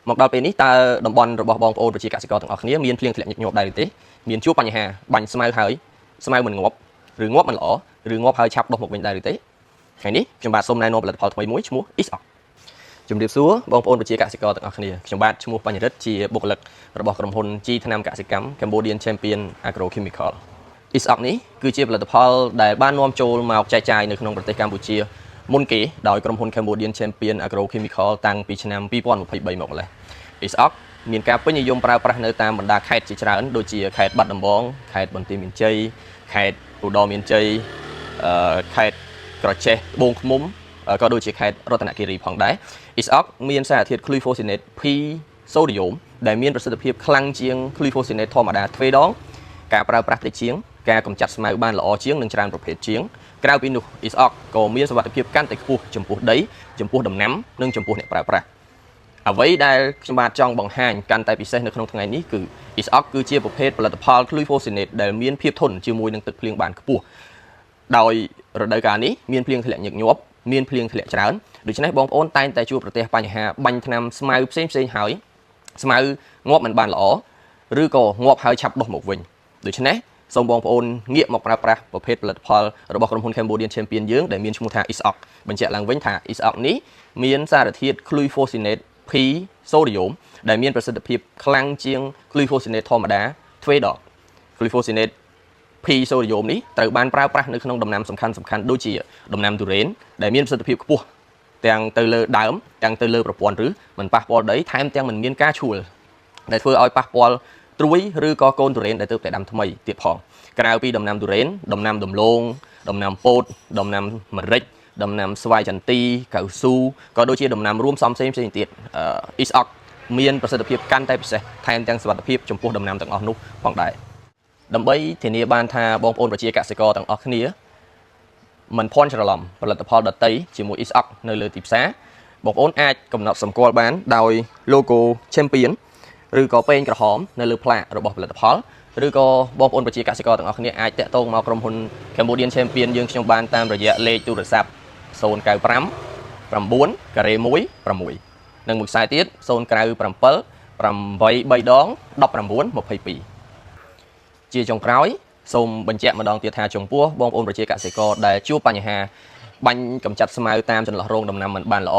មកដល់ពេលនេះតើតំបន់របស់បងប្អូនប្រជាកសិករទាំងអស់គ្នាមានភ្លៀងធ្លាក់ញឹកញាប់ដែរឬទេមានជួបបញ្ហាបាញ់ស្មៅហើយស្មៅមិនងាប់ឬងាប់មិនល្អឬងាប់ហើយឆាប់ដុះមកវិញដែរឬទេថ្ងៃនេះខ្ញុំបាទសូមណែនាំផលិតផលថ្មីមួយឈ្មោះ Isoc ជំរាបសួរបងប្អូនប្រជាកសិករទាំងអស់គ្នាខ្ញុំបាទឈ្មោះបញ្ញរិទ្ធជាបុគ្គលិករបស់ក្រុមហ៊ុន G ថ្នាំកសិកម្ម Cambodian Champion Agrochemical Isoc នេះគឺជាផលិតផលដែលបាននាំចូលមកចែកចាយនៅក្នុងប្រទេសកម្ពុជាមុនគេដោយក្រុមហ៊ុន Cambodian Champion Agrochemical តាំងពីឆ្នាំ2023មកម្ល៉េះ Isoc មានការពេញនិយមប្រើប្រាស់នៅតាមបណ្ដាខេត្តជាច្រើនដូចជាខេត្តបាត់ដំបងខេត្តបន្ទាយមានជ័យខេត្តឧត្តរមានជ័យខេត្តក្រចេះត្បូងឃ្មុំក៏ដូចជាខេត្តរតនគិរីផងដែរ Isoc មានសារធាតុ Glyphosate P Sodium ដែលមានប្រសិទ្ធភាពខ្លាំងជាង Glyphosate ធម្មតាទ្វេដងការប្រើប្រាស់តិចជាងការកម្ចាត់ស្មៅបានល្អជាងនិងច្រើនប្រភេទជាងក្រៅពីនោះ Isoc ក៏មានសុវត្ថិភាពកាន់តែខ្ពស់ចំពោះដីចំពោះដំណាំនិងចំពោះអ្នកប្រើប្រាស់អ្វីដែលខ្ញុំបាទចង់បង្ហាញកាន់តែពិសេសនៅក្នុងថ្ងៃនេះគឺ Isoc គឺជាប្រភេទផលិតផល Glyphosate ដែលមានភាពធន់ជាមួយនឹងទឹកភ្លៀងបានខ្ពស់ដោយរដូវកាលនេះមានភ្លៀងធ្លាក់ញឹកញាប់មានភ្លៀងធ្លាក់ច្រើនដូច្នេះបងប្អូនតែងតែជួបប្រទះបញ្ហាបាញ់ថ្នាំស្មៅផ្សេងហើយស្មៅងាប់មិនបានល្អឬក៏ងាប់ហើយឆាប់ដុះមកវិញដូច្នេះសូមបងប្អូនងាកមកប្រើប្រាស់ប្រភេទផលិតផលរបស់ក្រុមហ៊ុន Cambodian Champion យើងដែលមានឈ្មោះថា Isoc បញ្ជាក់ឡើងវិញថា Isoc នេះមានសារធាតុ Glyphosate P Sodium ដែលមានប្រសិទ្ធភាពខ្លាំងជាង Glyphosate ធម្មតាទ្វេដង Glyphosate P Sodium នេះត្រូវបានប្រើប្រាស់នៅក្នុងដំណាំសំខាន់ដូចជាដំណាំទុរេនដែលមានប្រសិទ្ធភាពខ្ពស់ទាំងទៅលើដើមទាំងទៅលើប្រព័ន្ធឬមិនប៉ះពាល់ដីថែមទាំងមិនមានការឈួលដែលធ្វើឲ្យប៉ះពាល់ត្រួយឬក៏កូនទុរេនដែលទើបតែដាំថ្មីទៀតផងក្រៅពីដំណាំទុរេនដំណាំដំឡូងដំណាំពោតដំណាំម្រេចដំណាំស្វាយចន្ទីកៅស៊ូក៏ដូចជាដំណាំរួមផ្សំផ្សេងទៀតIsoc មានប្រសិទ្ធភាពកាន់តែពិសេសថែមទាំងសុវត្ថិភាពចំពោះដំណាំទាំងអស់នោះផងដែរដើម្បីធានាបានថាបងប្អូនប្រជាកសិករទាំងអស់គ្នាមិនភ័ន្តច្រឡំផលិតផលដតៃជាមួយ Isoc នៅលើទីផ្សារបងប្អូនអាចកំណត់សម្គាល់បានដោយ logo Champion ឬក៏ពែងក្រហមនៅលើផ្លាករបស់ផលិតផលឬក៏បងប្អូនប្រជាកសិករទាំងអស់គ្នាអាចតាក់ទងមកក្រុមហ៊ុន Cambodian Champion យើងខ្ញុំបានតាមរយៈលេខទូរស័ព្ទ095 9 1 6និងមួយខ្សែទៀត097 8 3 19 ជាចុងក្រោយសូមបញ្ជាក់ម្ដងទៀតថាចំពោះបងប្អូនប្រជាកសិករដែលជួបបញ្ហាបាញ់កម្ចាត់ស្មៅតាមចន្លោះរងដំណាំមិនបានល្អ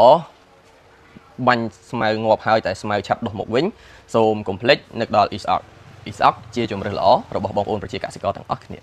បាញ់ស្មៅងាប់ហើយតែស្មៅឆាប់ដុះមកវិញសូមកុំភ្លេចនឹកដល់ Isoc ជាជម្រើសល្អរបស់បងប្អូនប្រជាកសិករទាំងអស់គ្នា